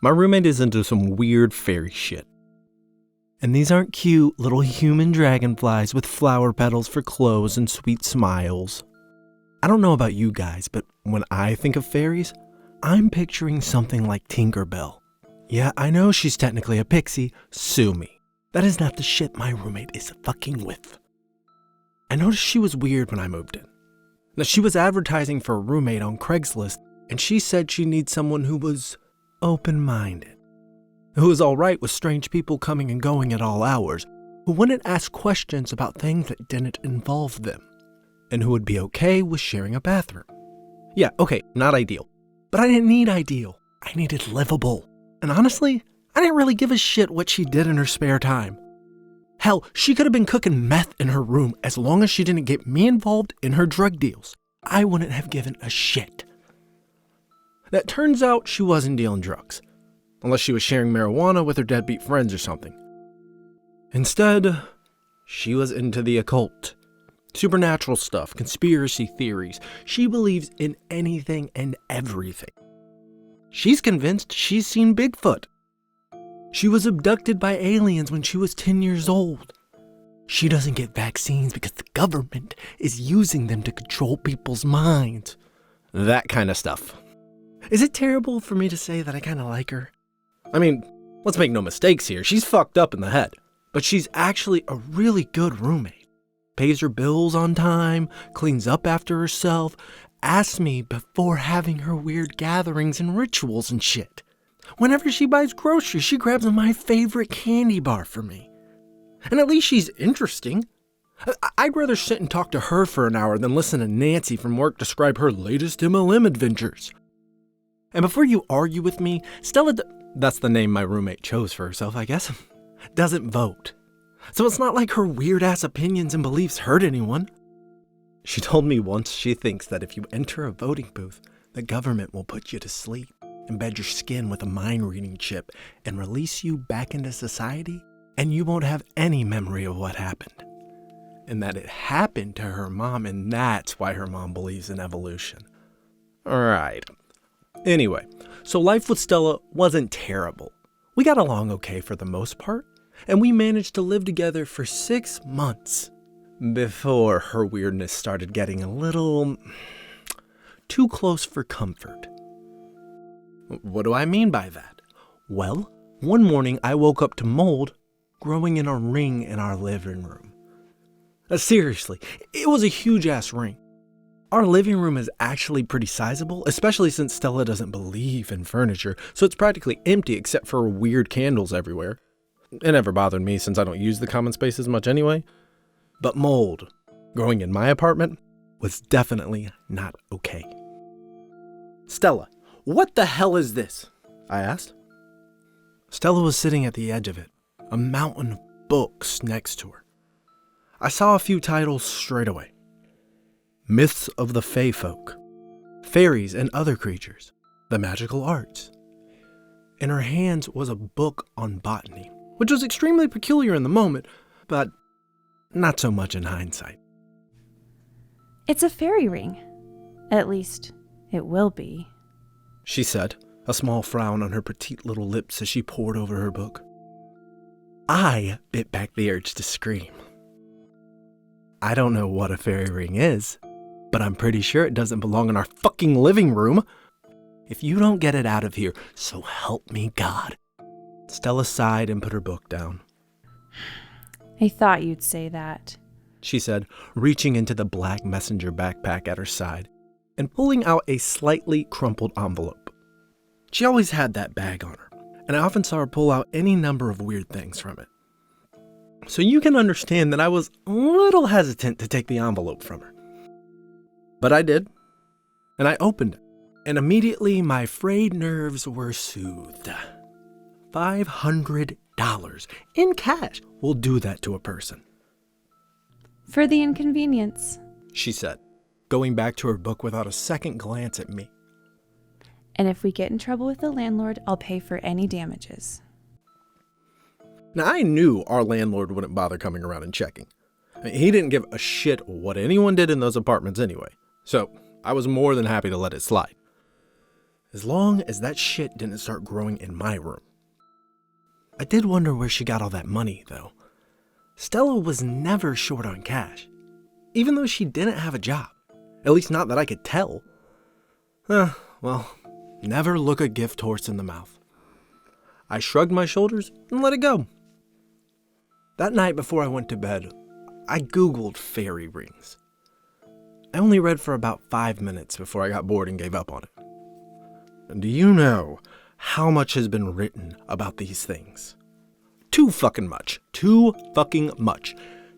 My roommate is into some weird fairy shit. And these aren't cute little human dragonflies with flower petals for clothes and sweet smiles. I don't know about you guys, but when I think of fairies, I'm picturing something like Tinkerbell. Yeah, I know she's technically a pixie. Sue me. That is not the shit my roommate is fucking with. I noticed she was weird when I moved in. Now, she was advertising for a roommate on Craigslist, and she said she needs someone who was open-minded, who was alright with strange people coming and going at all hours, who wouldn't ask questions about things that didn't involve them, and who would be okay with sharing a bathroom. Yeah, okay, not ideal. But I didn't need ideal. I needed livable. And honestly, I didn't really give a shit what she did in her spare time. Hell, she could have been cooking meth in her room as long as she didn't get me involved in her drug deals. I wouldn't have given a shit. That turns out she wasn't dealing drugs, unless she was sharing marijuana with her deadbeat friends or something. Instead, she was into the occult. Supernatural stuff, conspiracy theories. She believes in anything and everything. She's convinced she's seen Bigfoot. She was abducted by aliens when she was 10 years old. She doesn't get vaccines because the government is using them to control people's minds. That kind of stuff. Is it terrible for me to say that I kind of like her? I mean, let's make no mistakes here. She's fucked up in the head. But she's actually a really good roommate. Pays her bills on time, cleans up after herself, asks me before having her weird gatherings and rituals and shit. Whenever she buys groceries, she grabs my favorite candy bar for me. And at least she's interesting. I'd rather sit and talk to her for an hour than listen to Nancy from work describe her latest MLM adventures. And before you argue with me, Stella, that's the name my roommate chose for herself, I guess, doesn't vote. So it's not like her weird-ass opinions and beliefs hurt anyone. She told me once she thinks that if you enter a voting booth, the government will put you to sleep, embed your skin with a mind-reading chip, and release you back into society, and you won't have any memory of what happened. And that it happened to her mom, and that's why her mom believes in evolution. Alright. Anyway, so life with Stella wasn't terrible. We got along okay for the most part, and we managed to live together for 6 months before her weirdness started getting a little too close for comfort. What do I mean by that? Well, one morning I woke up to mold growing in a ring in our living room. Seriously, it was a huge-ass ring. Our living room is actually pretty sizable, especially since Stella doesn't believe in furniture, so it's practically empty except for weird candles everywhere. It never bothered me since I don't use the common spaces much anyway. But mold, growing in my apartment, was definitely not okay. Stella, what the hell is this? I asked. Stella was sitting at the edge of it, a mountain of books next to her. I saw a few titles straight away. Myths of the Fae Folk, Fairies and Other Creatures, The Magical Arts. In her hands was a book on botany, which was extremely peculiar in the moment, but not so much in hindsight. It's a fairy ring. At least, it will be, she said, a small frown on her petite little lips as she pored over her book. I bit back the urge to scream. I don't know what a fairy ring is, but I'm pretty sure it doesn't belong in our fucking living room. If you don't get it out of here, so help me God. Stella sighed and put her book down. I thought you'd say that, she said, reaching into the black messenger backpack at her side and pulling out a slightly crumpled envelope. She always had that bag on her, and I often saw her pull out any number of weird things from it. So you can understand that I was a little hesitant to take the envelope from her. But I did, and I opened it, and immediately my frayed nerves were soothed. $500 in cash will do that to a person. For the inconvenience, she said, going back to her book without a second glance at me. And if we get in trouble with the landlord, I'll pay for any damages. Now, I knew our landlord wouldn't bother coming around and checking. He didn't give a shit what anyone did in those apartments anyway, so I was more than happy to let it slide. as long as that shit didn't start growing in my room. I did wonder where she got all that money, though. Stella was never short on cash, even though she didn't have a job. At least not that I could tell. Well, never look a gift horse in the mouth. I shrugged my shoulders and let it go. That night before I went to bed, I Googled fairy rings. I only read for about 5 minutes before I got bored and gave up on it. And do you know how much has been written about these things? Too fucking much. Too fucking much.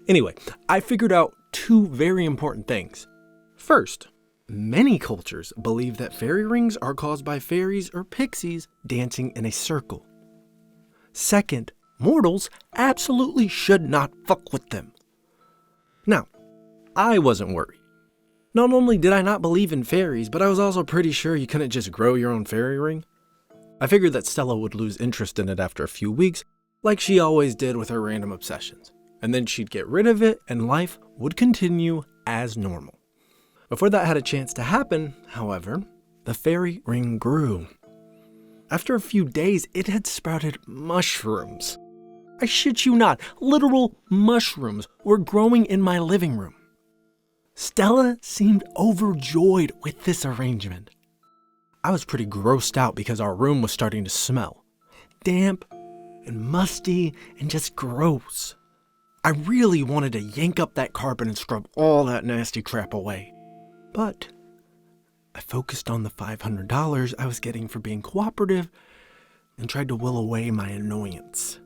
Anyway, I figured out 2 very important things. First, many cultures believe that fairy rings are caused by fairies or pixies dancing in a circle. Second, mortals absolutely should not fuck with them. Now, I wasn't worried. Not only did I not believe in fairies, but I was also pretty sure you couldn't just grow your own fairy ring. I figured that Stella would lose interest in it after a few weeks, like she always did with her random obsessions. And then she'd get rid of it and life would continue as normal. Before that had a chance to happen, however, the fairy ring grew. After a few days, it had sprouted mushrooms. I shit you not, literal mushrooms were growing in my living room. Stella seemed overjoyed with this arrangement. I was pretty grossed out because our room was starting to smell. Damp and musty and just gross. I really wanted to yank up that carpet and scrub all that nasty crap away. But I focused on the $500 I was getting for being cooperative and tried to will away my annoyance.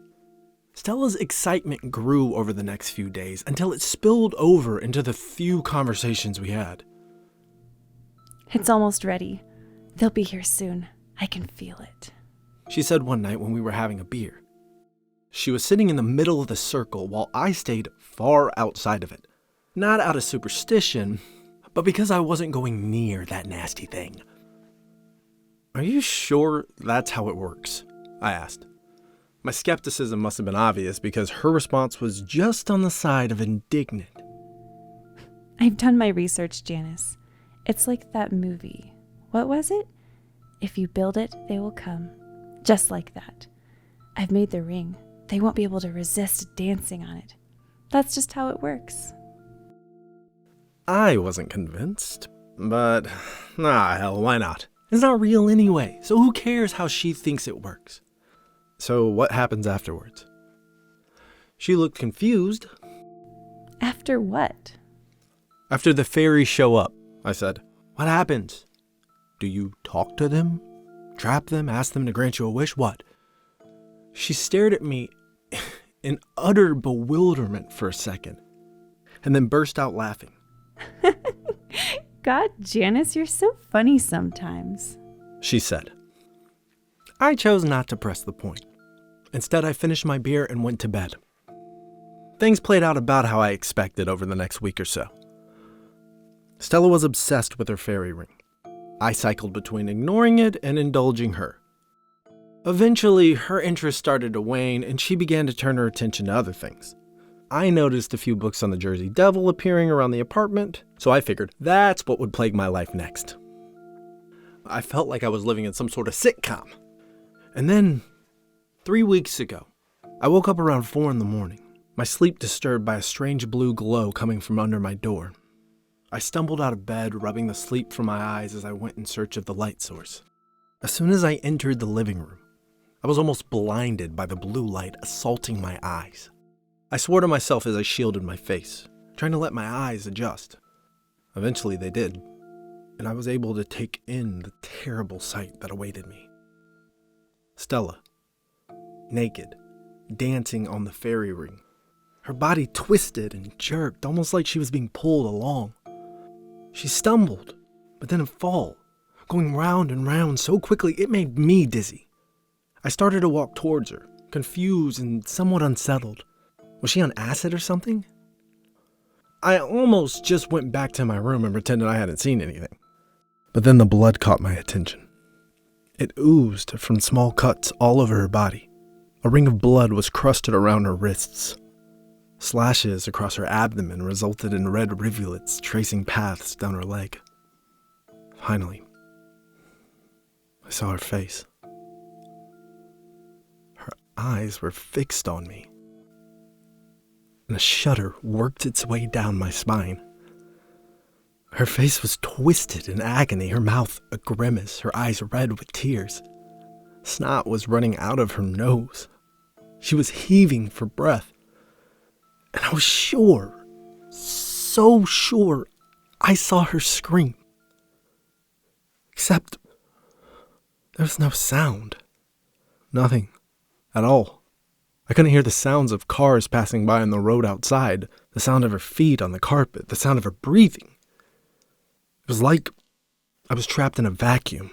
Stella's excitement grew over the next few days until it spilled over into the few conversations we had. It's almost ready. They'll be here soon. I can feel it. She said one night when we were having a beer. She was sitting in the middle of the circle while I stayed far outside of it. Not out of superstition, but because I wasn't going near that nasty thing. Are you sure that's how it works? I asked. My skepticism must have been obvious because her response was just on the side of indignant. I've done my research, Janice. It's like that movie. What was it? If you build it, they will come. Just like that. I've made the ring. They won't be able to resist dancing on it. That's just how it works. I wasn't convinced, but hell, why not? It's not real anyway, so who cares how she thinks it works? So what happens afterwards? She looked confused. After what? After the fairies show up, I said. What happens? Do you talk to them? Trap them? Ask them to grant you a wish? What? She stared at me in utter bewilderment for a second, and then burst out laughing. God, Janice, you're so funny sometimes, she said. I chose not to press the point. Instead, I finished my beer and went to bed. Things played out about how I expected over the next week or so. Stella was obsessed with her fairy ring. I cycled between ignoring it and indulging her. Eventually, her interest started to wane and she began to turn her attention to other things. I noticed a few books on the Jersey Devil appearing around the apartment, so I figured that's what would plague my life next. I felt like I was living in some sort of sitcom. And then, 3 weeks ago, I woke up around 4 a.m, my sleep disturbed by a strange blue glow coming from under my door. I stumbled out of bed, rubbing the sleep from my eyes as I went in search of the light source. As soon as I entered the living room, I was almost blinded by the blue light assaulting my eyes. I swore to myself as I shielded my face, trying to let my eyes adjust. Eventually they did, and I was able to take in the terrible sight that awaited me. Stella, naked, dancing on the fairy ring. Her body twisted and jerked, almost like she was being pulled along. She stumbled, but didn't fall, going round and round so quickly it made me dizzy. I started to walk towards her, confused and somewhat unsettled. Was she on acid or something? I almost just went back to my room and pretended I hadn't seen anything. But then the blood caught my attention. It oozed from small cuts all over her body. A ring of blood was crusted around her wrists. Slashes across her abdomen resulted in red rivulets tracing paths down her leg. Finally, I saw her face. Her eyes were fixed on me, and a shudder worked its way down my spine. Her face was twisted in agony, her mouth a grimace, her eyes red with tears. Snot was running out of her nose. She was heaving for breath. And I was sure, so sure, I saw her scream. Except there was no sound. Nothing at all. I couldn't hear the sounds of cars passing by on the road outside, the sound of her feet on the carpet, the sound of her breathing. It was like I was trapped in a vacuum.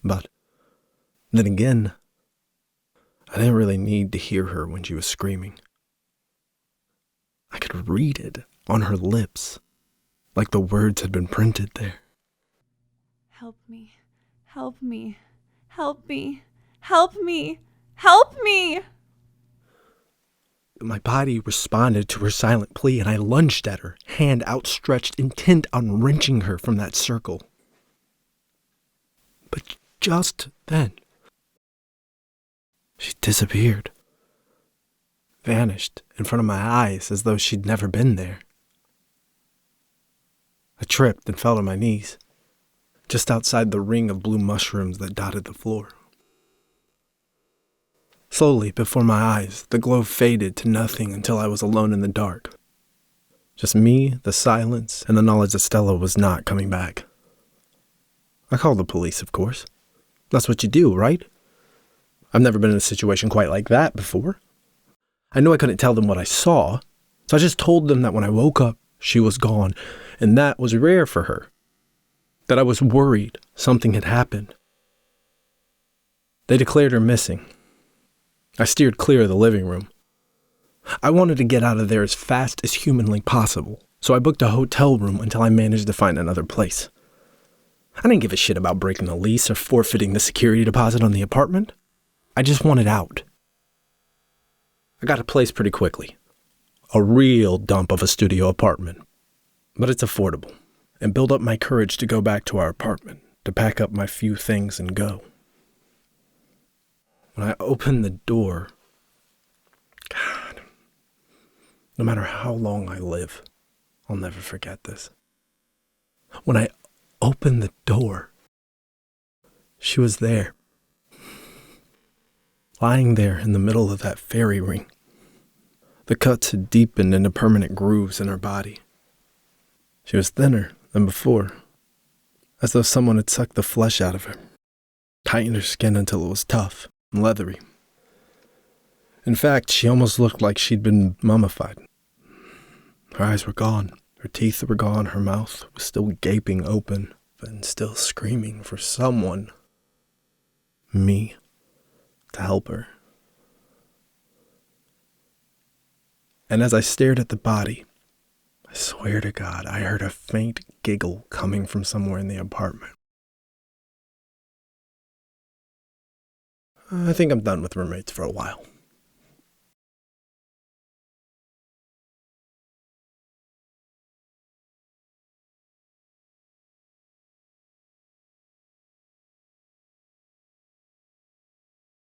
But then again, I didn't really need to hear her when she was screaming. I could read it on her lips, like the words had been printed there. Help me, help me, help me, help me, help me! My body responded to her silent plea, and I lunged at her, hand outstretched, intent on wrenching her from that circle. But just then, she disappeared. Vanished in front of my eyes as though she'd never been there. I tripped and fell to my knees, just outside the ring of blue mushrooms that dotted the floor. Slowly, before my eyes, the glow faded to nothing until I was alone in the dark. Just me, the silence, and the knowledge that Stella was not coming back. I called the police, of course. That's what you do, right? I've never been in a situation quite like that before. I knew I couldn't tell them what I saw, so I just told them that when I woke up, she was gone, and that was rare for her. That I was worried something had happened. They declared her missing. I steered clear of the living room. I wanted to get out of there as fast as humanly possible, so I booked a hotel room until I managed to find another place. I didn't give a shit about breaking the lease or forfeiting the security deposit on the apartment. I just wanted out. I got a place pretty quickly. A real dump of a studio apartment. But it's affordable, and built up my courage to go back to our apartment, to pack up my few things and go. When I opened the door, God, no matter how long I live, I'll never forget this. When I opened the door, she was there. Lying there in the middle of that fairy ring. The cuts had deepened into permanent grooves in her body. She was thinner than before, as though someone had sucked the flesh out of her, tightened her skin until it was tough and leathery. In fact, she almost looked like she'd been mummified. Her eyes were gone, her teeth were gone, her mouth was still gaping open, and still screaming for someone, me, to help her. And as I stared at the body, I swear to God, I heard a faint giggle coming from somewhere in the apartment. I think I'm done with roommates for a while.